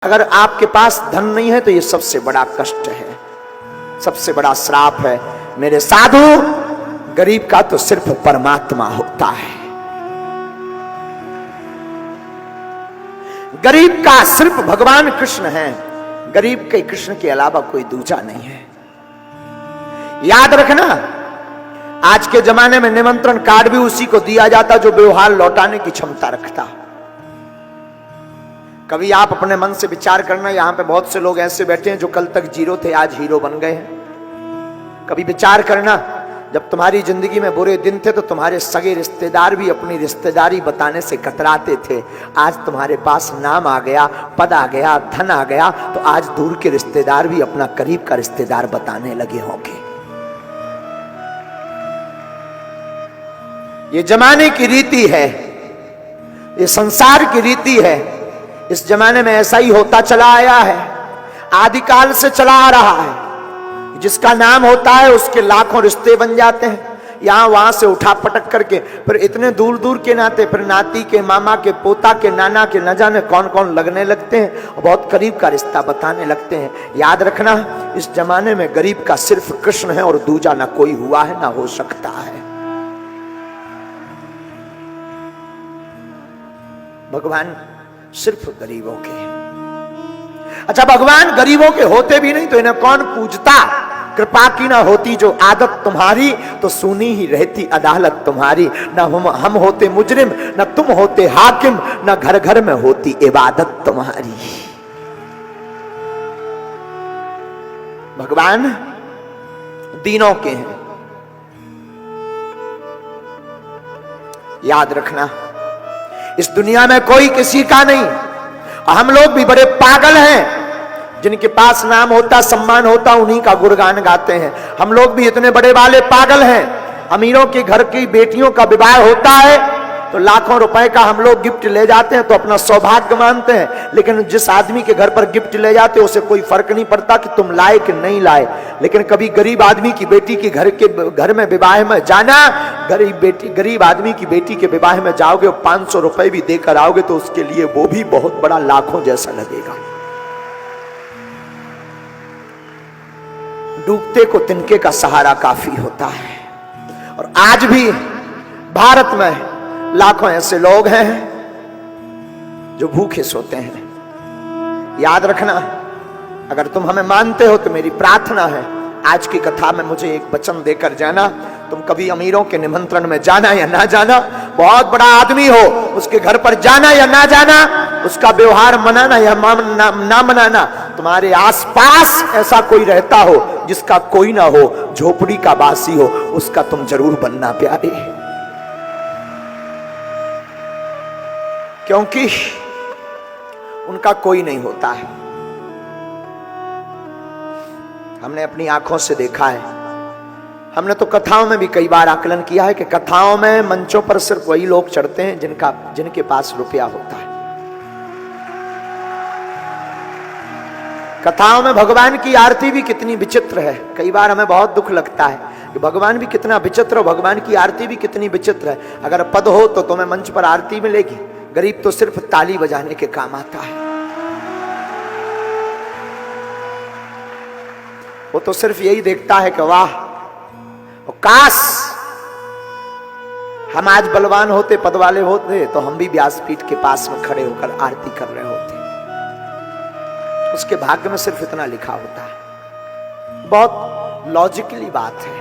अगर आपके पास धन नहीं है तो ये सबसे बड़ा कष्ट है, सबसे बड़ा श्राप है। मेरे साधु, गरीब का तो सिर्फ परमात्मा होता है, गरीब का सिर्फ भगवान कृष्ण है, गरीब के कृष्ण के अलावा कोई दूजा नहीं है। याद रखना, आज के जमाने में निमंत्रण कार्ड भी उसी को दिया जाता जो व्यवहार लौटाने की क्षमता रखता। कभी आप अपने मन से विचार करना, यहां पे बहुत से लोग ऐसे बैठे हैं जो कल तक जीरो थे, आज हीरो बन गए हैं। कभी विचार करना, जब तुम्हारी जिंदगी में बुरे दिन थे तो तुम्हारे सगे रिश्तेदार भी अपनी रिश्तेदारी बताने से कतराते थे। आज तुम्हारे पास नाम आ गया, पद आ गया, धन आ गया, तो आज दूर के रिश्तेदार भी अपना करीब का रिश्तेदार बताने लगे होंगे। ये जमाने की रीति है, ये संसार की रीति है। इस जमाने में ऐसा ही होता चला आया है, आदिकाल से चला आ रहा है। जिसका नाम होता है उसके लाखों रिश्ते बन जाते हैं, यहां वहां से उठा पटक करके, फिर इतने दूर दूर के नाते, फिर नाती के, मामा के, पोता के, नाना के, न जाने कौन कौन लगने लगते हैं और बहुत करीब का रिश्ता बताने लगते हैं। याद रखना, इस जमाने में गरीब का सिर्फ कृष्ण है और दूजा ना कोई हुआ है, ना हो सकता है। भगवान सिर्फ गरीबों के हैं। अच्छा, भगवान गरीबों के होते भी नहीं तो इन्हें कौन पूजता? कृपा की ना होती जो आदत तुम्हारी, तो सुनी ही रहती अदालत तुम्हारी। न हम होते मुजरिम, न तुम होते हाकिम, न घर घर में होती इबादत तुम्हारी। भगवान दीनों के हैं, याद रखना। इस दुनिया में कोई किसी का नहीं। हम लोग भी बड़े पागल हैं, जिनके पास नाम होता, सम्मान होता, उन्हीं का गुणगान गाते हैं। हम लोग भी इतने बड़े वाले पागल हैं। अमीरों के घर की बेटियों का विवाह होता है तो लाखों रुपए का हम लोग गिफ्ट ले जाते हैं, तो अपना सौभाग्य मानते हैं। लेकिन जिस आदमी के घर पर गिफ्ट ले जाते हैं उसे कोई फर्क नहीं पड़ता कि तुम लाए कि नहीं लाए। लेकिन कभी गरीब आदमी की बेटी के घर में विवाह में जाना, गरीब आदमी की बेटी के विवाह में जाओगे और 500 रुपए भी देकर आओगे तो उसके लिए वो भी बहुत बड़ा लाखों जैसा लगेगा। डूबते को तिनके का सहारा काफी होता है। और आज भी भारत में लाखों ऐसे लोग हैं जो भूखे सोते हैं। याद रखना, अगर तुम हमें मानते हो तो मेरी प्रार्थना है, आज की कथा में मुझे एक वचन देकर जाना। तुम कभी अमीरों के निमंत्रण में जाना या ना जाना, बहुत बड़ा आदमी हो उसके घर पर जाना या ना जाना, उसका व्यवहार मनाना या ना मनाना, तुम्हारे आसपास ऐसा कोई रहता हो जिसका कोई ना हो, झोपड़ी का बासी हो, उसका तुम जरूर बनना प्यारे। क्योंकि उनका कोई नहीं होता है। हमने अपनी आंखों से देखा है। हमने तो कथाओं में भी कई बार आकलन किया है कि कथाओं में मंचों पर सिर्फ वही लोग चढ़ते हैं जिनके पास रुपया होता है। कथाओं में भगवान की आरती भी कितनी विचित्र है। कई बार हमें बहुत दुख लगता है कि भगवान भी कितना विचित्र हो, भगवान की आरती भी कितनी विचित्र है। अगर पद हो तो तुम्हें मंच पर आरती मिलेगी, गरीब तो सिर्फ ताली बजाने के काम आता है। वो तो सिर्फ यही देखता है कि वाह, काश हम आज बलवान होते, पद वाले होते, तो हम भी व्यासपीठ के पास में खड़े होकर आरती कर रहे होते। उसके भाग्य में सिर्फ इतना लिखा होता है। बहुत लॉजिकली बात है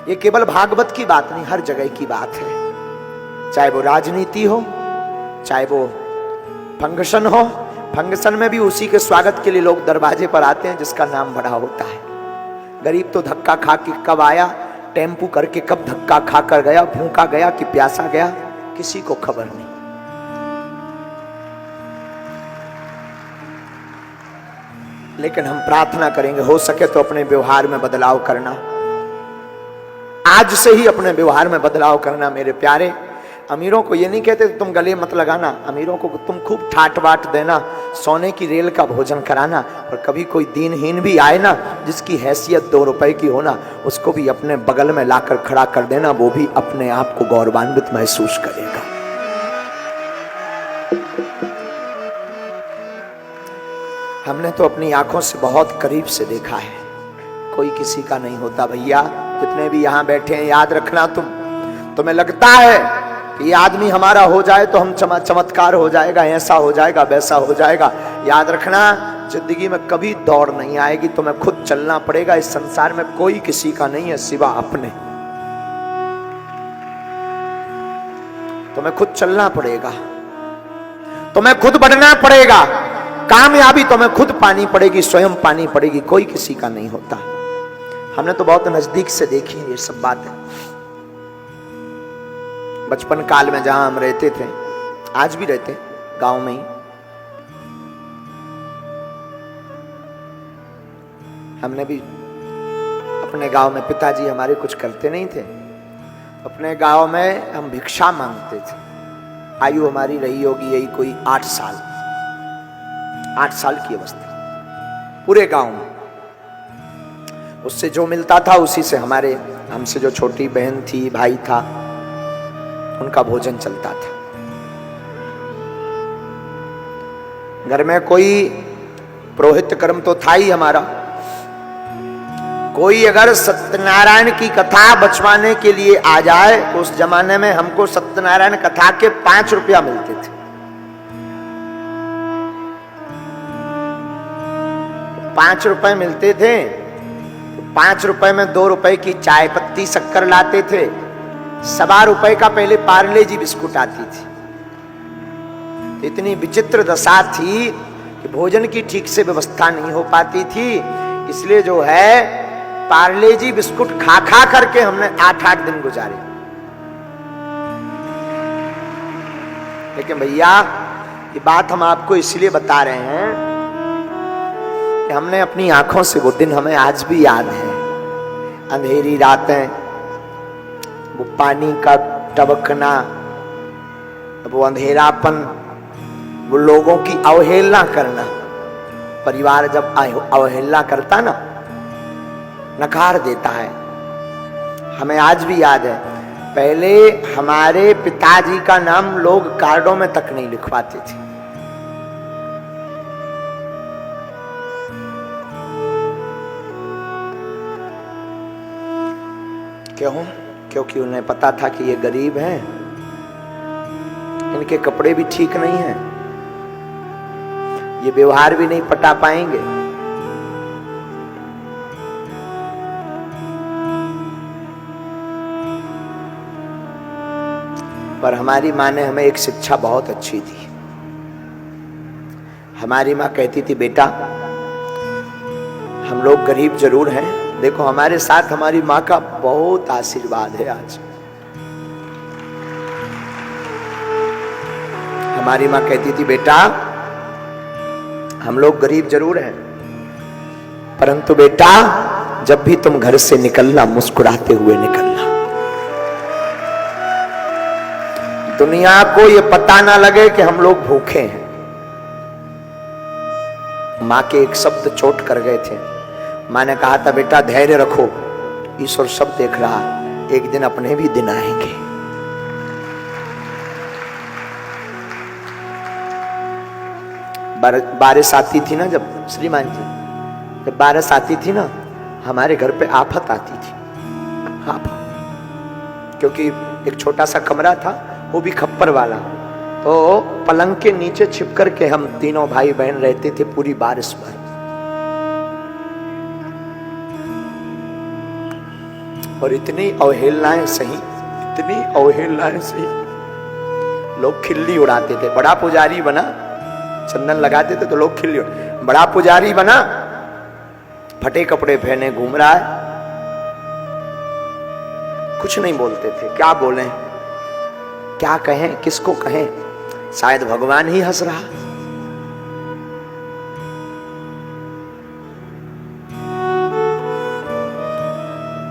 ये, केवल भागवत की बात नहीं, हर जगह की बात है। चाहे वो राजनीति हो, चाहे वो फंक्शन हो, फंक्शन में भी उसी के स्वागत के लिए लोग दरवाजे पर आते हैं जिसका नाम बड़ा होता है। गरीब तो धक्का खा के कब आया, टेम्पू करके कब धक्का खाकर गया, भूखा गया कि प्यासा गया, किसी को खबर नहीं। लेकिन हम प्रार्थना करेंगे, हो सके तो अपने व्यवहार में बदलाव करना। आज से ही अपने व्यवहार में बदलाव करना मेरे प्यारे। अमीरों को ये नहीं कहते तुम गले मत लगाना, अमीरों को तुम खूब ठाट बाट देना, सोने की रेल का भोजन कराना। और कभी कोई दीनहीन भी आए ना, जिसकी हैसियत 2 रुपए की होना, उसको भी अपने बगल में लाकर खड़ा कर देना, वो भी अपने आप को गौरवान्वित महसूस करेगा। हमने तो अपनी आंखों से बहुत करीब से देखा है, कोई किसी का नहीं होता भैया। जितने भी यहाँ बैठे हैं, याद रखना तुम्हें लगता है कि ये आदमी हमारा हो जाए तो हम चमत्कार हो जाएगा, ऐसा हो जाएगा, वैसा हो जाएगा। याद रखना, जिंदगी में कभी दौड़ नहीं आएगी, तुम्हें खुद चलना पड़ेगा। इस संसार में कोई किसी का नहीं है सिवा अपने। तुम्हें खुद चलना पड़ेगा, तुम्हें खुद बढ़ना पड़ेगा, कामयाबी तुम्हें खुद पानी पड़ेगी, स्वयं पानी पड़ेगी, कोई किसी का नहीं होता। हमने तो बहुत नजदीक से देखी ये सब बातें। बचपन काल में जहां हम रहते थे, आज भी रहते गांव में ही, हमने भी अपने गांव में, पिताजी हमारे कुछ करते नहीं थे, अपने गांव में हम भिक्षा मांगते थे। आयु हमारी रही होगी यही कोई 8 साल, 8 साल की अवस्था, पूरे गांव में। उससे जो मिलता था उसी से हमसे जो छोटी बहन थी, भाई था, उनका भोजन चलता था। घर में कोई पुरोहित कर्म तो था ही हमारा। कोई अगर सत्यनारायण की कथा बचवाने के लिए आ जाए, उस जमाने में हमको सत्यनारायण कथा के 5 रुपया मिलते थे। 5 रुपए मिलते थे, 5 रुपए में 2 रुपए की चाय पत्ती शक्कर लाते थे। 1.25 रुपए का पहले पार्ले जी बिस्कुट आती थी। इतनी विचित्र दशा थी कि भोजन की ठीक से व्यवस्था नहीं हो पाती थी, इसलिए जो है पार्ले जी बिस्कुट खा खा करके हमने 8-8 दिन गुजारे। लेकिन भैया ये बात हम आपको इसलिए बता रहे हैं कि हमने अपनी आंखों से वो दिन हमें आज भी याद है। अंधेरी रातें, वो पानी का टबकना, वो अंधेरापन, वो लोगों की अवहेलना करना। परिवार जब अवहेलना करता ना, नकार देता है, हमें आज भी याद है। पहले हमारे पिताजी का नाम लोग कार्डों में तक नहीं लिखवाते थे। क्यों? क्योंकि उन्हें पता था कि ये गरीब हैं, इनके कपड़े भी ठीक नहीं हैं, ये व्यवहार भी नहीं पटा पाएंगे। पर हमारी माँ ने हमें एक शिक्षा बहुत अच्छी दी। हमारी माँ कहती थी, बेटा हम लोग गरीब जरूर हैं, देखो हमारे साथ हमारी माँ का बहुत आशीर्वाद है आज। हमारी माँ कहती थी, बेटा हम लोग गरीब जरूर हैं, परंतु बेटा जब भी तुम घर से निकलना, मुस्कुराते हुए निकलना। दुनिया को ये पता ना लगे कि हम लोग भूखे हैं। माँ के एक शब्द चोट कर गए थे। माँ ने कहा था, बेटा धैर्य रखो, ईश्वर सब देख रहा, एक दिन अपने भी दिन आएंगे। बारिश आती थी ना, जब श्रीमान जी, जब बारिश आती थी ना, हमारे घर पे आफत आती थी। आफत, क्योंकि एक छोटा सा कमरा था, वो भी खप्पर वाला, तो पलंग के नीचे छिप करके हम तीनों भाई बहन रहते थे पूरी बारिश में। और इतनी अवहेलनाएं सही, इतनी अवहेलनाएं सही, लोग खिल्ली उड़ाते थे। बड़ा पुजारी बना, चंदन लगाते थे तो लोग खिल्ली उड़ाते। बड़ा पुजारी बना, फटे कपड़े पहने घूम रहा है, कुछ नहीं बोलते थे। क्या बोलें, क्या कहें, किसको कहें, शायद भगवान ही हंस रहा।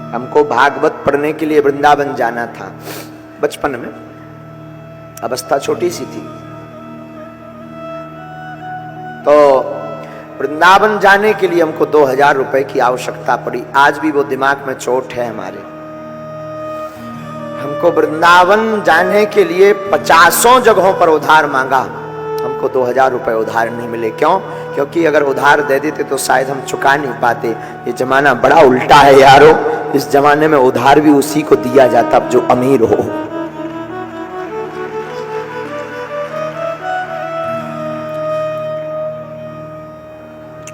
हमको भागवत पढ़ने के लिए वृंदावन जाना था बचपन में, अवस्था छोटी सी थी, तो वृंदावन जाने के लिए हमको 2000 रुपए की आवश्यकता पड़ी। आज भी वो दिमाग में चोट है हमारे। हमको वृंदावन जाने के लिए 50 जगहों पर उधार मांगा, हमको 2000 रुपए उधार नहीं मिले। क्यों? क्योंकि अगर उधार दे देते तो शायद हम चुका नहीं पाते। ये जमाना बड़ा उल्टा है यारो। इस जमाने में उधार भी उसी को दिया जाता जो अमीर हो।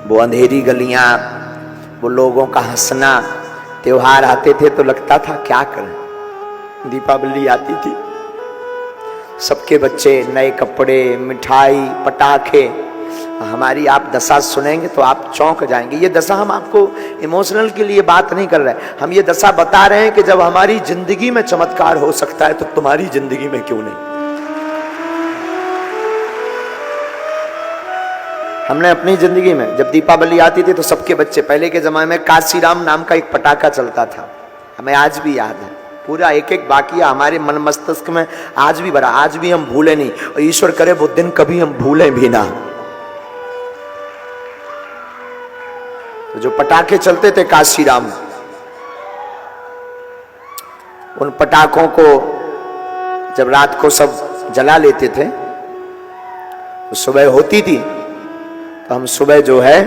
वो अंधेरी गलियां, वो लोगों का हंसना, त्योहार आते थे तो लगता था क्या करें। दीपावली आती थी, सबके बच्चे नए कपड़े, मिठाई, पटाखे। हमारी आप दशा सुनेंगे तो आप चौंक जाएंगे। ये दशा हम आपको इमोशनल के लिए बात नहीं कर रहे हैं, हम ये दशा बता रहे हैं कि जब हमारी जिंदगी में चमत्कार हो सकता है तो तुम्हारी जिंदगी में क्यों नहीं। हमने अपनी जिंदगी में जब दीपावली आती थी तो सबके बच्चे, पहले के जमाने में काशीराम नाम का एक पटाखा चलता था, हमें आज भी याद है, पूरा एक एक वाकया हमारे मन मस्तिष्क में आज भी भरा, आज भी हम भूले नहीं और ईश्वर करे वो दिन कभी हम भूलें भी ना। तो जो पटाखे चलते थे काशीराम, उन पटाखों को जब रात को सब जला लेते थे तो सुबह होती थी तो हम सुबह जो है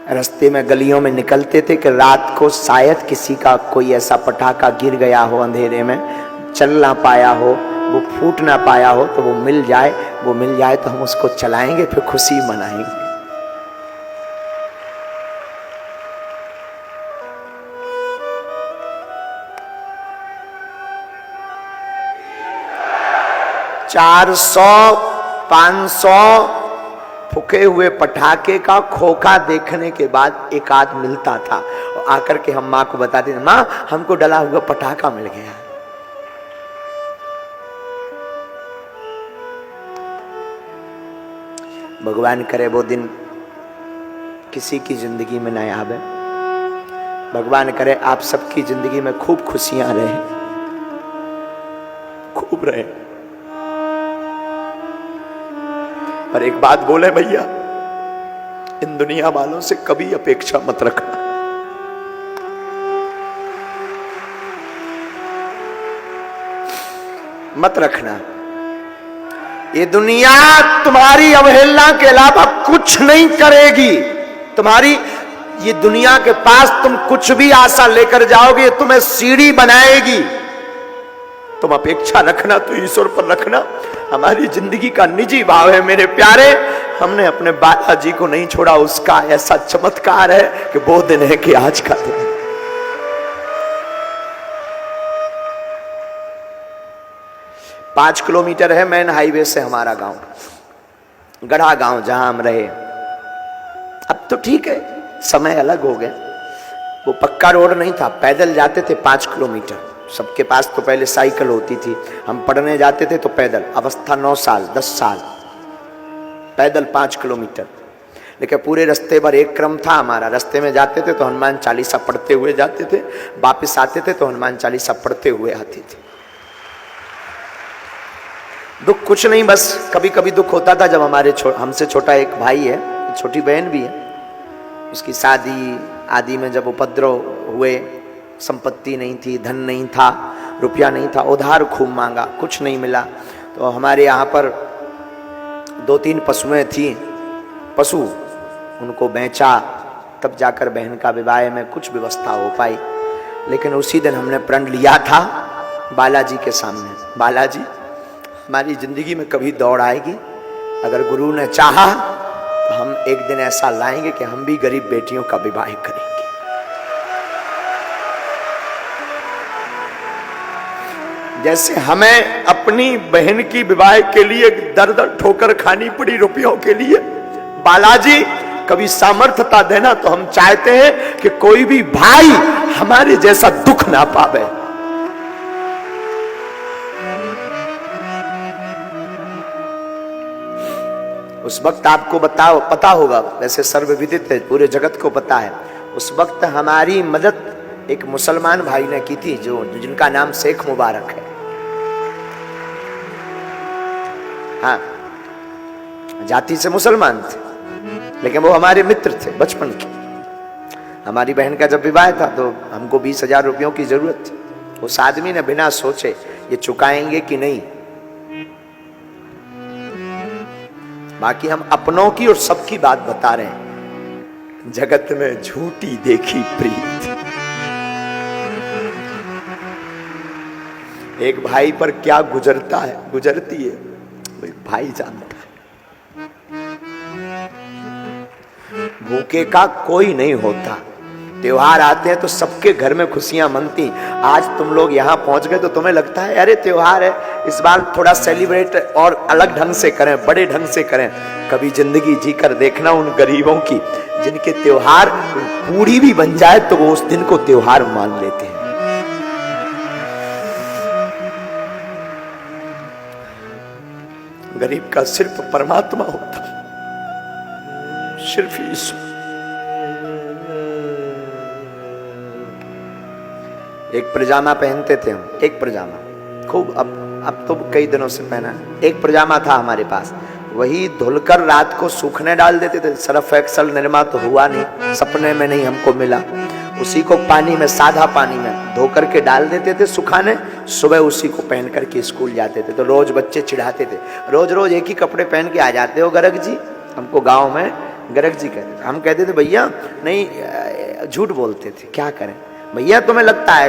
रास्ते में गलियों में निकलते थे कि रात को शायद किसी का कोई ऐसा पटाखा गिर गया हो अंधेरे में, चल ना पाया हो, वो फूट ना पाया हो, तो वो मिल जाए तो हम उसको चलाएंगे, फिर खुशी मनाएंगे। चार 500 फूके हुए पटाखे का खोखा देखने के बाद एक आध मिलता था और आकर के हम माँ को बताते थे, माँ हमको डला हुआ पटाखा मिल गया। भगवान करे वो दिन किसी की जिंदगी में न आवे। भगवान करे आप सबकी जिंदगी में खूब खुशियां रहे, खूब रहे। पर एक बात बोले भैया, इन दुनिया वालों से कभी अपेक्षा मत रखना। मत रखना। ये दुनिया तुम्हारी अवहेलना के अलावा कुछ नहीं करेगी। तुम्हारी ये दुनिया के पास तुम कुछ भी आशा लेकर जाओगे, तुम्हें सीढ़ी बनाएगी। तुम अपेक्षा रखना तो ईश्वर पर रखना। हमारी जिंदगी का निजी भाव है मेरे प्यारे, हमने अपने बालाजी को नहीं छोड़ा। उसका ऐसा चमत्कार है कि वो दिन है कि आज का दिन। 5 किलोमीटर है मेन हाईवे से हमारा गांव, गढ़ा गांव जहां हम रहे। अब तो ठीक है, समय अलग हो गया। वो पक्का रोड नहीं था, पैदल जाते थे 5 किलोमीटर। सबके पास तो पहले साइकिल होती थी, हम पढ़ने जाते थे तो पैदल। अवस्था 9 साल 10 साल पैदल 5 किलोमीटर। लेकिन पूरे रास्ते पर एक क्रम था हमारा। रास्ते में जाते थे तो हनुमान चालीसा पढ़ते हुए जाते थे, वापस आते थे तो हनुमान चालीसा पढ़ते हुए आते थे। दुख कुछ नहीं, बस कभी कभी दुख होता था जब हमारे हमसे छोटा एक भाई है, छोटी बहन भी है, उसकी शादी आदि में जब उपद्रव हुए, संपत्ति नहीं थी, धन नहीं था, रुपया नहीं था, उधार खूब मांगा, कुछ नहीं मिला। तो हमारे यहाँ पर 2-3 पशुएं थी, पशु उनको बेचा, तब जाकर बहन का विवाह में कुछ व्यवस्था हो पाई। लेकिन उसी दिन हमने प्रण लिया था बालाजी के सामने, बालाजी हमारी जिंदगी में कभी दौड़ आएगी, अगर गुरु ने चाहा तो हम एक दिन ऐसा लाएंगे कि हम भी गरीब बेटियों का विवाह करेंगे। जैसे हमें अपनी बहन की विवाह के लिए दर दर ठोकर खानी पड़ी रुपयों के लिए, बालाजी कभी सामर्थ्यता देना तो हम चाहते हैं कि कोई भी भाई हमारे जैसा दुख ना पावे। उस वक्त आपको पता होगा, वैसे सर्वविदित है, पूरे जगत को पता है, उस वक्त हमारी मदद एक मुसलमान भाई ने की थी, जिनका नाम शेख मुबारक है। हाँ, जाति से मुसलमान थे, लेकिन वो हमारे मित्र थे बचपन के। हमारी बहन का जब विवाह था तो हमको 20,000 रुपयों की जरूरत थी। उस आदमी ने बिना सोचे ये चुकाएंगे कि नहीं, बाकी हम अपनों की और सबकी बात बता रहे हैं। जगत में झूठी देखी प्रीत, एक भाई पर क्या गुजरता है, गुजरती है, भाई जानता है। भूखे का कोई नहीं होता। त्योहार आते हैं तो सबके घर में खुशियां मनती। आज तुम लोग यहाँ पहुंच गए तो तुम्हें लगता है अरे त्योहार है, इस बार थोड़ा सेलिब्रेट और अलग ढंग से करें, बड़े ढंग से करें। कभी जिंदगी जीकर देखना उन गरीबों की जिनके त्योहार पूरी भी बन जाए तो वो उस दिन को त्योहार मान लेते हैं। गरीब का सिर्फ परमात्मा होता, सिर्फ ईश्वर। एक पजामा पहनते थे हम, एक पजामा खूब, अब तो कई दिनों से पहना। एक पजामा था हमारे पास, वही धुलकर रात को सूखने डाल देते थे। सर्फ एक्सल निरमा तो हुआ नहीं, सपने में नहीं हमको मिला। उसी को पानी में, सादा पानी में धो करके डाल देते थे सुखाने, सुबह उसी को पहन करके स्कूल जाते थे। तो रोज बच्चे चिढ़ाते थे, रोज रोज एक ही कपड़े पहन के आ जाते हो गर्ग जी। हमको गाँव में गर्ग जी कहते थे। हम कहते थे भैया नहीं, झूठ बोलते थे, क्या करें भैया, तुम्हें लगता है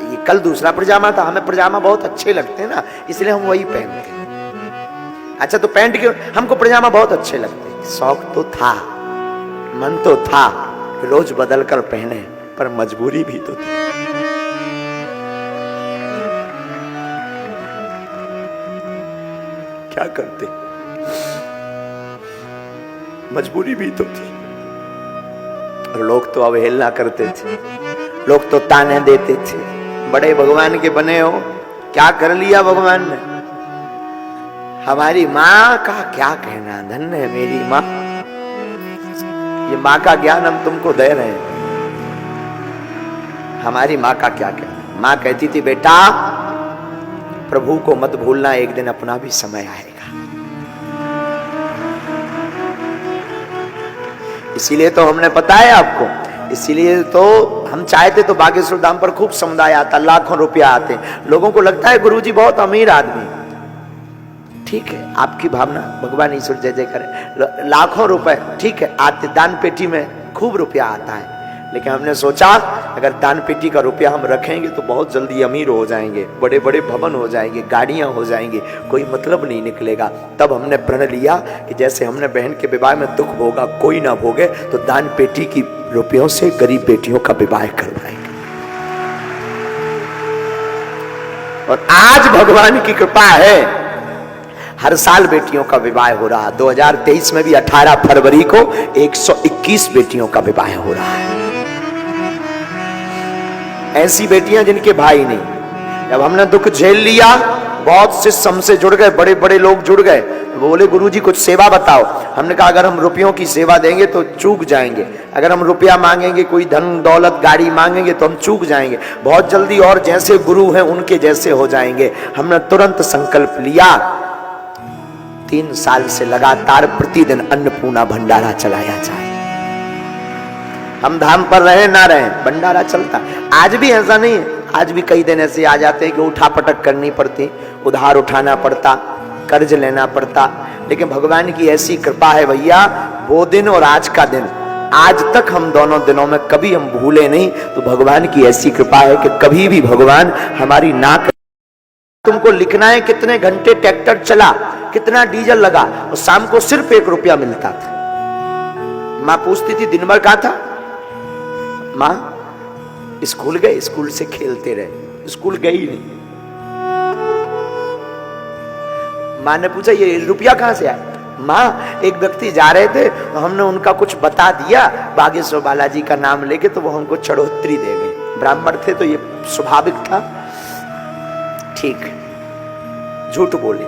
ये कल दूसरा पजामा था, हमें पजामा बहुत अच्छे लगते हैं ना, इसलिए हम वही पहनते हैं। अच्छा तो पैंट के, हमको पजामा बहुत अच्छे लगते। शौक तो था, मन तो था रोज बदल कर पहने, पर मजबूरी भी तो थी। क्या करते, मजबूरी भी तो थी। और लोग तो अवहेलना करते थे, लोग तो ताने देते थे, बड़े भगवान के बने हो, क्या कर लिया भगवान ने। हमारी माँ का क्या कहना, धन्य है मेरी माँ, ये माँ का ज्ञान हम तुमको दे रहे हैं। हमारी माँ का क्या कहना, माँ कहती थी बेटा प्रभु को मत भूलना, एक दिन अपना भी समय आएगा। इसीलिए तो हमने बताया आपको, इसीलिए तो हम चाहते तो बागेश्वर धाम पर खूब समुदाय आता, लाखों रुपया आते। लोगों को लगता है गुरुजी बहुत अमीर आदमी, ठीक है आपकी भावना, भगवान ईश्वर जय जय करे। लाखों रुपए ठीक है आते, दान पेटी में खूब रुपया आता है। लेकिन हमने सोचा अगर दान पेटी का रुपया हम रखेंगे तो बहुत जल्दी अमीर हो जाएंगे, बड़े बड़े भवन हो जाएंगे, गाड़ियां हो जाएंगी, कोई मतलब नहीं निकलेगा। तब हमने प्रण लिया कि जैसे हमने बहन के विवाह में दुख भोगा, कोई ना भोगे, तो दान पेटी की रुपयों से गरीब बेटियों का विवाह करवाएंगे। और आज भगवान की कृपा है, हर साल बेटियों का विवाह हो रहा। 2023 में भी 18 फरवरी को 121 बेटियों का विवाह हो रहा है। ऐसी बेटियां जिनके भाई नहीं। जब हमने दुख झेल लिया, बहुत से हमसे जुड़ गए, बड़े बड़े लोग जुड़ गए, वो बोले गुरुजी कुछ सेवा बताओ। हमने कहा अगर हम रुपयों की सेवा देंगे तो चूक जाएंगे, अगर हम रुपया मांगेंगे, कोई धन दौलत गाड़ी मांगेंगे तो हम चूक जाएंगे बहुत जल्दी, और जैसे गुरु हैं उनके जैसे हो जाएंगे। हमने तुरंत संकल्प लिया, 3 साल से लगातार प्रतिदिन अन्नपूर्णा भंडारा चलाया जाए। हम धाम पर रहे ना रहे, भंडारा चलता। आज भी ऐसा नहीं है, आज भी कई दिन ऐसे आ जाते हैं कि उठा पटक करनी पड़ती, उधार उठाना पड़ता, कर्ज लेना पड़ता। लेकिन भगवान की ऐसी कृपा है भैया, वो दिन और आज का दिन, आज तक हम दोनों दिनों में कभी हम भूले नहीं। तो भगवान की ऐसी कृपा है कि कभी भी भगवान हमारी नाक। तुमको लिखना है कितने घंटे ट्रैक्टर चला, कितना डीजल लगा, और शाम को सिर्फ 1 रुपया मिलता था। माँ पूछती थी दिन भर कहाँ था, माँ स्कूल गए, स्कूल से खेलते रहे, स्कूल गई नहीं। माँ ने पूछा ये रुपया कहाँ से आया, माँ एक व्यक्ति जा रहे थे तो हमने उनका कुछ बता दिया बागेश्वर बालाजी का नाम लेके, तो वो हमको चढ़ोतरी दे गए। ब्राह्मण थे तो ये स्वाभाविक था। ठीक, झूठ बोले,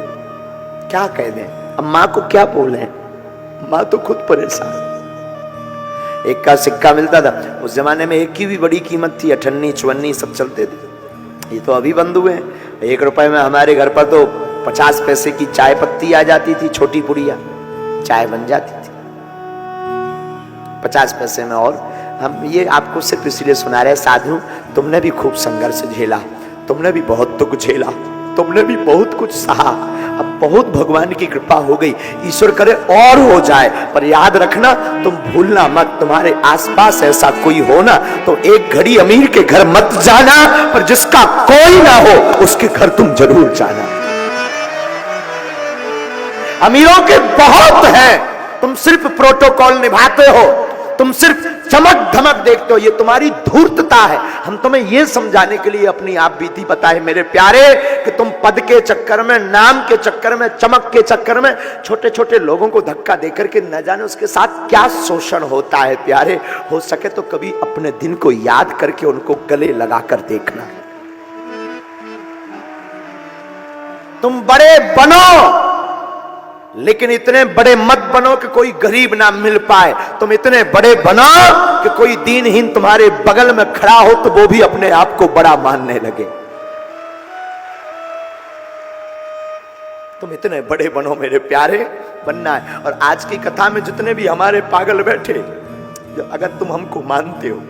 क्या कह दें, अब माँ को क्या बोले, माँ तो खुद परेशान। 1 का सिक्का मिलता था, उस जमाने में 1 की भी बड़ी कीमत थी, 58 54 सब चलते थे। ये तो अभी बंद हुए हैं। 1 रुपए में हमारे घर पर तो 50 पैसे की चाय पत्ती आ जाती थी, छोटी पुड़िया चाय बन जाती थी 50 पैसे में। और हम ये आपको सिर्फ इसलिए सुना रहे साधु, तुमने भी खूब संघर्ष झेला, तुमने भी बहुत दुख झेला, तुमने भी बहुत कुछ सहा। अब बहुत भगवान की कृपा हो गई, ईश्वर करे और हो जाए, पर याद रखना तुम भूलना मत, तुम्हारे आसपास ऐसा कोई हो ना तो एक घड़ी अमीर के घर मत जाना, पर जिसका कोई ना हो उसके घर तुम जरूर जाना। अमीरों के बहुत हैं, तुम सिर्फ प्रोटोकॉल निभाते हो, तुम सिर्फ चमक धमक देखते हो, ये तुम्हारी धूर्तता है। हम तुम्हें ये समझाने के लिए अपनी आप बीती बताए मेरे प्यारे कि तुम पद के चक्कर में, नाम के चक्कर में, चमक के चक्कर में छोटे छोटे लोगों को धक्का देकर के न जाने उसके साथ क्या शोषण होता है। प्यारे, हो सके तो कभी अपने दिन को याद करके उनको गले लगाकर देखना। तुम बड़े बनो लेकिन इतने बड़े मत बनो कि कोई गरीब ना मिल पाए। तुम इतने बड़े बनो कि कोई दीनहीन तुम्हारे बगल में खड़ा हो तो वो भी अपने आप को बड़ा मानने लगे। तुम इतने बड़े बनो मेरे प्यारे, बनना है। और आज की कथा में जितने भी हमारे पागल बैठे, अगर तुम हमको मानते हो,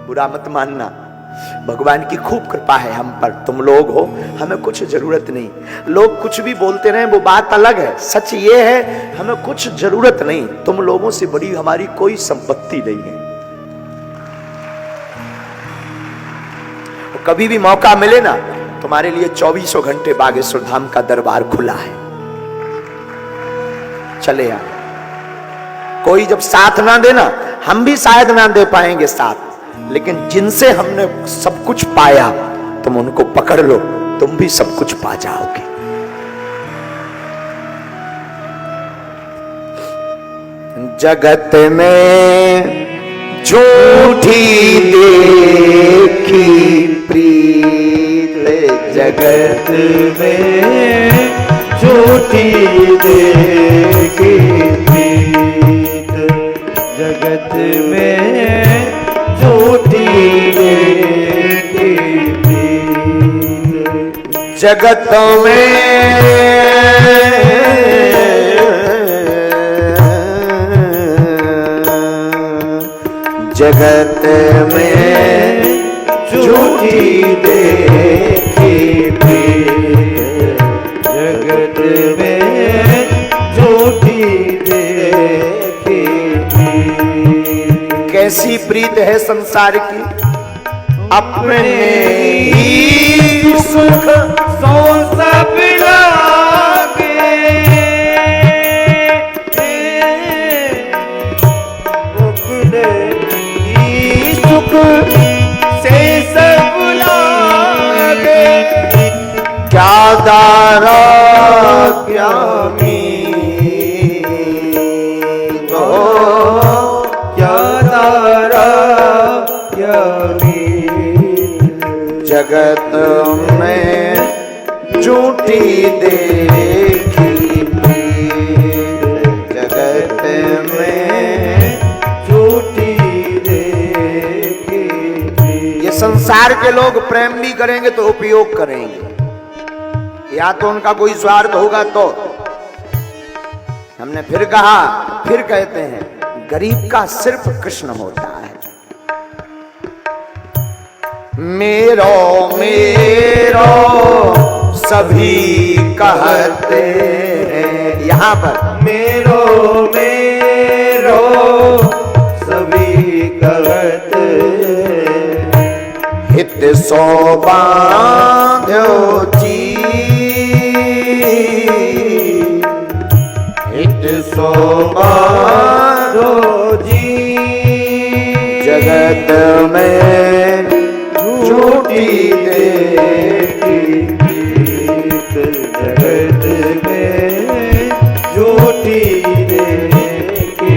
बुरा मत मानना, भगवान की खूब कृपा है हम पर। तुम लोग हो, हमें कुछ जरूरत नहीं। लोग कुछ भी बोलते रहे वो बात अलग है, सच ये है हमें कुछ जरूरत नहीं। तुम लोगों से बड़ी हमारी कोई संपत्ति नहीं है। कभी भी मौका मिले ना, तुम्हारे लिए 24 घंटे बागेश्वर धाम का दरबार खुला है, चले आ। कोई जब साथ ना देना, हम भी शायद ना दे पाएंगे साथ, लेकिन जिनसे हमने सब कुछ पाया तुम उनको पकड़ लो, तुम भी सब कुछ पा जाओगे। जगत में झूठी देखी प्रीत, जगत में झूठी देखी प्रीत, जगत में जगत में जगत में झूठी देखी प्रीत, जगत में झूठी देखी प्रीत। कैसी प्रीत है संसार की, अपने ही सुख सो सब लागे, अपने ही सुख से सब लागे। क्या दारा क्या मीत हो, क्या दारा क्या जगत में झूठी देखी प्रीत, जगत में झूठी देखी प्रीत। ये संसार के लोग प्रेम भी करेंगे तो उपयोग करेंगे, या तो उनका कोई स्वार्थ होगा। तो हमने फिर कहा, फिर कहते हैं, गरीब का सिर्फ कृष्ण होता है। मेरो मेरो सभी कहते हैं, यहां पर मेरो मेरो सभी कहते, हित सो बांध्यो जी, हित सो बांधो जी, जगत में झूठी देखी प्रीत, जगत में झूठी देखी।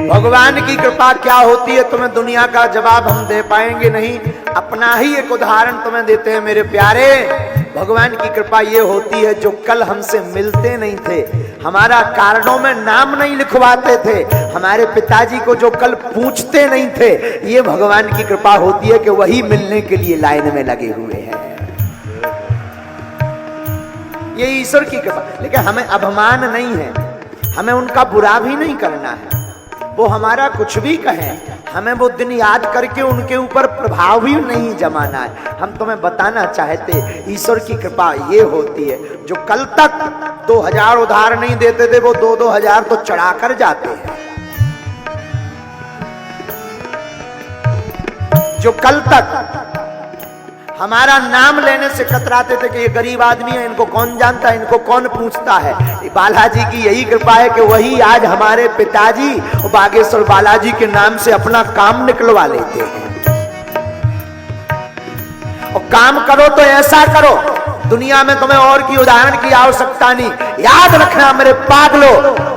भगवान की कृपा क्या होती है तुम्हें दुनिया का जवाब हम दे पाएंगे नहीं। अपना ही एक उदाहरण तुम्हें देते हैं मेरे प्यारे। भगवान की कृपा ये होती है, जो कल हमसे मिलते नहीं थे, हमारा कार्डों में नाम नहीं लिखवाते थे, हमारे पिताजी को जो कल पूछते नहीं थे, ये भगवान की कृपा होती है कि वही मिलने के लिए लाइन में लगे हुए हैं। ये ईश्वर की कृपा। लेकिन हमें अभिमान नहीं है, हमें उनका बुरा भी नहीं करना है। वो हमारा कुछ भी कहें, हमें वो दिन याद करके उनके ऊपर प्रभाव भी नहीं जमाना है। हम तुम्हें बताना चाहते ईश्वर की कृपा ये होती है, जो कल तक 2000 उधार नहीं देते थे वो 2-2 हजार तो चढ़ा कर जाते हैं। जो कल तक हमारा नाम लेने से कतराते थे कि ये गरीब आदमी है, इनको कौन जानता है, इनको कौन पूछता है, बालाजी की यही कृपा है कि वही आज हमारे पिताजी और बागेश्वर बालाजी के नाम से अपना काम निकलवा लेते हैं। और काम करो तो ऐसा करो, दुनिया में तुम्हें और की उदाहरण की आवश्यकता नहीं। याद रखना मेरे पागलो,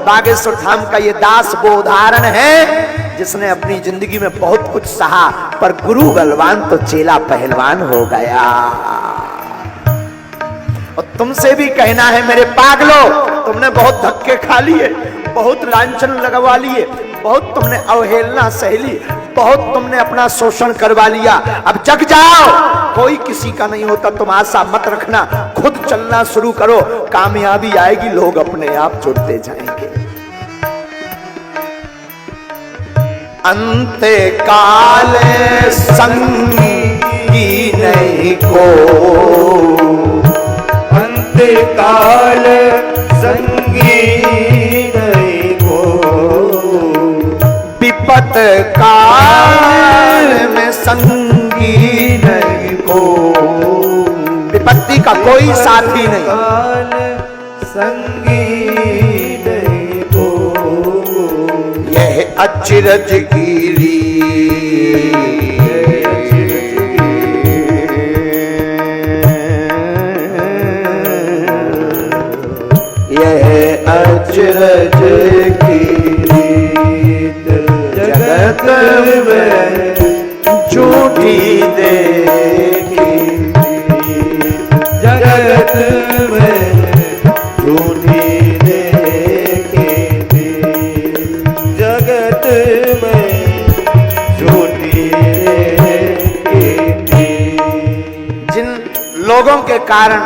बागेश्वर धाम का ये दास वो उदाहरण है जिसने अपनी जिंदगी में बहुत कुछ सहा, पर गुरु बलवान तो चेला पहलवान हो गया। और तुमसे भी कहना है मेरे पागलो, तुमने बहुत धक्के खा लिए, बहुत लांछन लगवा लिए, बहुत तुमने अवहेलना सह ली, बहुत तुमने अपना शोषण करवा लिया। अब जग जाओ, कोई किसी का नहीं होता। तुम आशा मत रखना, खुद चलना शुरू करो, कामयाबी आएगी, लोग अपने आप जुड़ते जाएंगे। अंते काल संगी नहीं को, अंते काल संगी नहीं को, विपत काल में संगी नहीं को, विपत्ति का कोई साथी नहीं, काल संगी नहीं को, यह अचरज गिरी यह अचरज गिरी जगत में झूठी देखी, जगत में झूठी देखी, जगत में झूठी देखी। जिन लोगों के कारण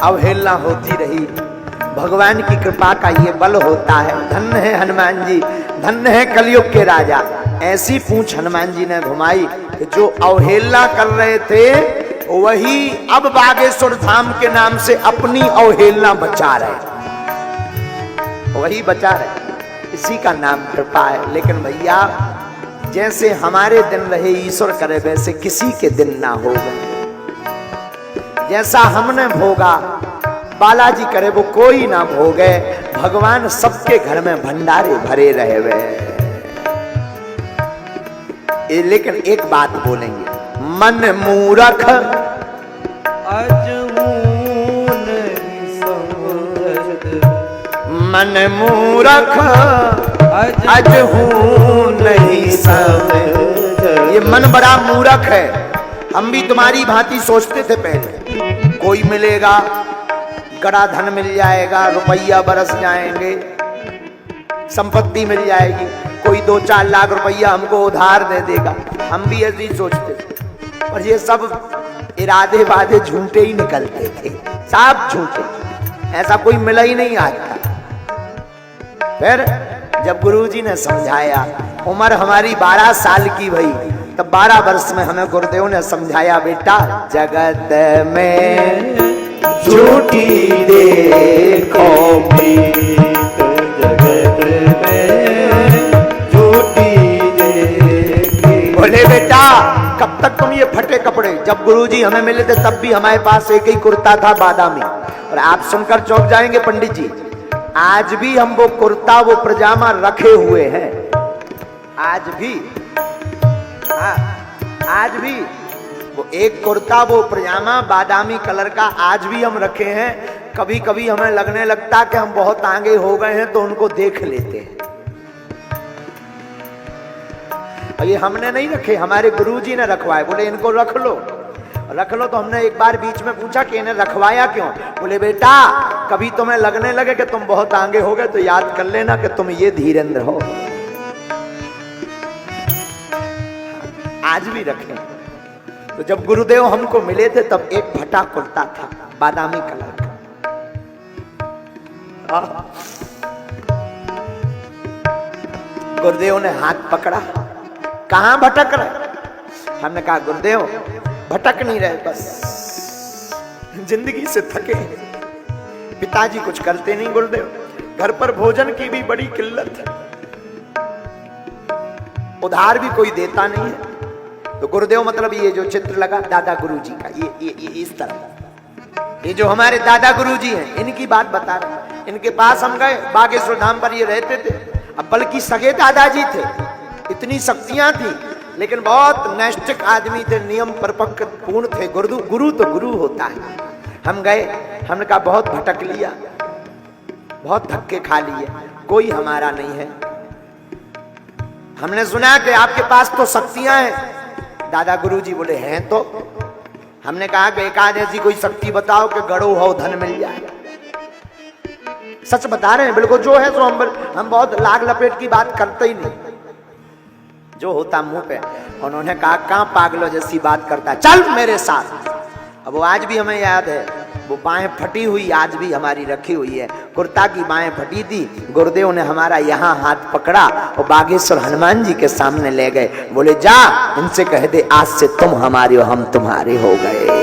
अवहेलना होती रही, भगवान की कृपा का ये बल होता है। धन्य है हनुमान जी, धन्य है कलयुग के राजा। ऐसी पूंछ हनुमान जी ने घुमाई कि जो अवहेलना कर रहे थे वही अब बागेश्वर धाम के नाम से अपनी अवहेलना बचा रहे, वही बचा रहे। इसी का नाम कृपा है। लेकिन भैया, जैसे हमारे दिन रहे ईश्वर करे वैसे किसी के दिन ना होगा। जैसा हमने भोगा बालाजी करे वो कोई ना भोगे। भगवान सबके घर में भंडारे भरे रहे वे। लेकिन एक बात बोलेंगे, मन मूरख मन मूरख अजहू नहीं समझ। ये मन बड़ा मूरख है। हम भी तुम्हारी भांति सोचते थे पहले, कोई मिलेगा, गड़ा धन मिल जाएगा, रुपया बरस जाएंगे, संपत्ति मिल जाएगी, कोई 2-4 लाख रुपया हमको उधार दे देगा। हम भी ऐसे ही सोचते थे, पर ये सब इरादे वादे झूठे ही निकलते थे, सब झूठे। ऐसा कोई मिला ही नहीं आज तक। फिर जब गुरुजी ने समझाया, उम्र हमारी 12 साल की भई, तब 12 वर्ष में हमें गुरुदेव ने समझाया, बेटा जगत में झूठी देखो प्रीत, जगत में झूठी देखी। बोले बेटा कब तक तुम ये फटे कपड़े, जब गुरुजी हमें मिले थे तब भी हमारे पास एक ही कुर्ता था बादामी। और आप सुनकर चौंक जाएंगे पंडित जी, आज भी हम वो कुर्ता वो पजामा रखे हुए हैं। आज भी, हाँ, आज भी वो एक कुर्ता वो पजामा बादामी कलर का आज भी हम रखे हैं। कभी कभी हमें लगने लगता कि हम बहुत आगे हो गए हैं तो उनको देख लेते हैं। और ये हमने नहीं रखे, हमारे गुरुजी ने रखवाए। बोले इनको रख लो, रख लो। तो हमने एक बार बीच में पूछा कि इन्हें रखवाया क्यों? बोले बेटा कभी तुम्हें लगने लगे कि तुम बहुत आगे हो गए तो याद कर लेना कि तुम ये धीरेन्द्र हो। आज भी रखें। तो जब गुरुदेव हमको मिले थे तब एक फटा कुर्ता था बादामी कलर का। गुरुदेव ने हाथ पकड़ा, कहां भटक रहे? हमने कहा गुरुदेव भटक नहीं रहे, बस जिंदगी से थके। पिताजी कुछ करते नहीं गुरुदेव, घर पर भोजन की भी बड़ी किल्लत है, उधार भी कोई देता नहीं है। तो गुरुदेव मतलब ये जो चित्र लगा दादा गुरुजी का, ये इस तरह, ये जो हमारे दादा गुरुजी हैं, इनकी बात बता रहे। इनके पास हम गए, बागेश्वर धाम पर ये रहते थे। अब बल्कि सगे दादाजी थे, इतनी शक्तियां थी, लेकिन बहुत नैष्ठिक आदमी थे, नियम परिपक्व पूर्ण थे। गुरु तो गुरु होता है। हम गए, हमने कहा बहुत भटक लिया, बहुत धक्के खा लिए, कोई हमारा नहीं है। हमने सुना कि आपके पास तो शक्तियां हैं। दादा गुरुजी बोले हैं तो। हमने कहा कि एक आध ऐसी कोई शक्ति बताओ कि गड़ो हो धन मिल जाए। सच बता रहे हैं, बिल्कुल जो है सो हम बहुत लाग लपेट की बात करते ही नहीं, जो होता मुंह पे। उन्होंने कहा कहां पागलों जैसी बात करता, चल मेरे साथ। अब वो आज भी हमें याद है, वो बाहें फटी हुई आज भी हमारी रखी हुई है। कुर्ता की बाहें फटी थी, गुरुदेव ने हमारा यहाँ हाथ पकड़ा और बागेश्वर हनुमान जी के सामने ले गए। बोले जा इनसे कह दे आज से तुम हमारे हो, हम तुम्हारे हो गए।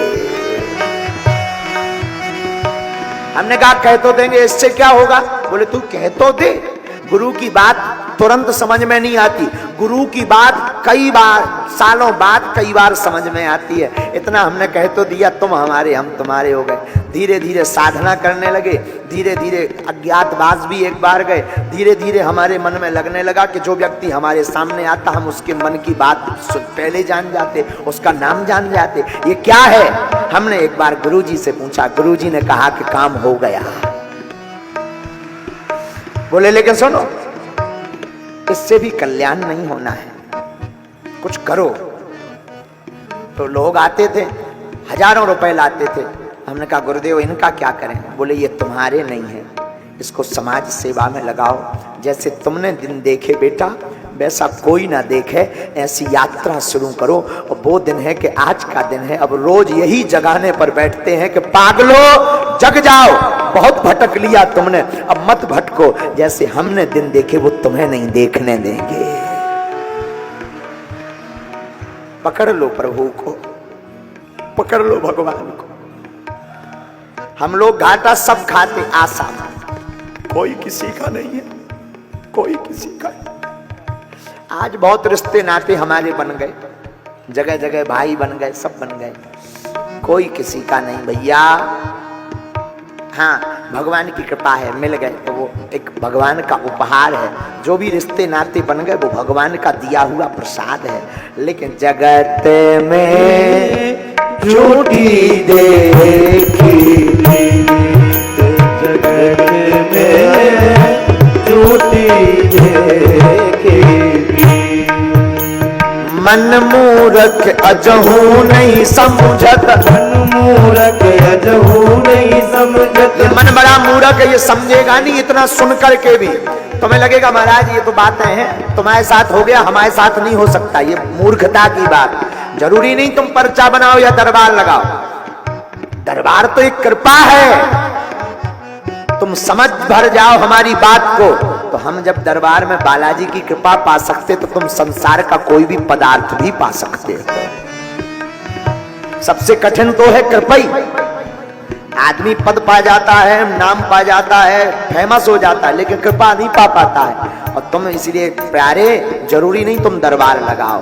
हमने कहा कह तो देंगे, इससे क्या होगा? बोले तू कह तो दे। गुरु की बात तुरंत समझ में नहीं आती, गुरु की बात कई बार, सालों बाद कई बार समझ में आती है। इतना हमने कह तो दिया, तुम हमारे हम तुम्हारे हो गए। धीरे धीरे साधना करने लगे, धीरे धीरे अज्ञातवास भी एक बार गए। धीरे धीरे हमारे मन में लगने लगा कि जो व्यक्ति हमारे सामने आता, हम उसके मन की बात पहले जान जाते, उसका नाम जान जाते। ये क्या है? हमने एक बार गुरुजी से पूछा, गुरुजी ने कहा कि काम हो गया। बोले लेकिन सुनो, इससे भी कल्याण नहीं होना है, कुछ करो। तो लोग आते थे, हजारों रुपए लाते थे। हमने कहा गुरुदेव इनका क्या करें? बोले ये तुम्हारे नहीं है, इसको समाज सेवा में लगाओ। जैसे तुमने दिन देखे बेटा, वैसा कोई ना देखे, ऐसी यात्रा शुरू करो। और वो दिन है कि आज का दिन है। अब रोज यही जगाने पर बैठते हैं कि पागलो जग जाओ, बहुत भटक लिया तुमने, अब मत भटको। जैसे हमने दिन देखे वो तुम्हें नहीं देखने देंगे। पकड़ लो प्रभु को, पकड़ लो भगवान को। हम लोग घाटा सब खाते, आशा कोई किसी का नहीं है, कोई किसी का नहीं। आज बहुत रिश्ते नाते हमारे बन गए, जगह जगह भाई बन गए, सब बन गए, कोई किसी का नहीं भैया। हाँ, भगवान की कृपा है, मिल गए तो वो एक भगवान का उपहार है। जो भी रिश्ते नाते बन गए वो भगवान का दिया हुआ प्रसाद है। लेकिन जगत में झूठी देखी, जगत में झूठी देखी, मन मूरख अजहू नहीं समझत, मन मूरख अजहू नहीं समझत। ये मन बड़ा मूर्ख है, ये समझेगा नहीं। इतना सुन करके भी तुम्हें लगेगा महाराज ये तो बातें हैं, तुम्हारे साथ हो गया, हमारे साथ नहीं हो सकता। ये मूर्खता की बात। जरूरी नहीं तुम पर्चा बनाओ या दरबार लगाओ, दरबार तो एक कृपा है। तुम समझ भर जाओ हमारी बात को, तो हम जब दरबार में बालाजी की कृपा पा सकते, तो तुम संसार का कोई भी पदार्थ भी पा सकते हो। सबसे कठिन तो है कृपा ही। आदमी पद पा जाता है, नाम पा जाता है, फेमस हो जाता है, लेकिन कृपा नहीं पा पाता है। और तुम इसलिए प्यारे, जरूरी नहीं तुम दरबार लगाओ।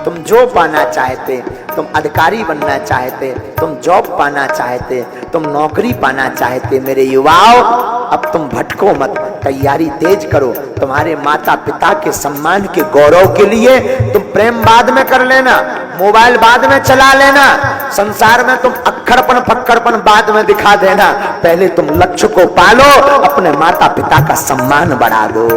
तुम जो पाना चाहते, तुम अधिकारी बनना चाहते, तुम जॉब पाना चाहते, तुम नौकरी पाना चाहते, मेरे युवाओं अब तुम भटको मत, तैयारी तेज करो। तुम्हारे माता पिता के सम्मान के गौरव के लिए तुम प्रेम बाद में कर लेना, मोबाइल बाद में चला लेना, संसार में तुम अक्खड़पन फक्कड़पन बाद में दिखा देना। पहले तुम लक्ष्य को पालो, अपने माता पिता का सम्मान बढ़ा दो।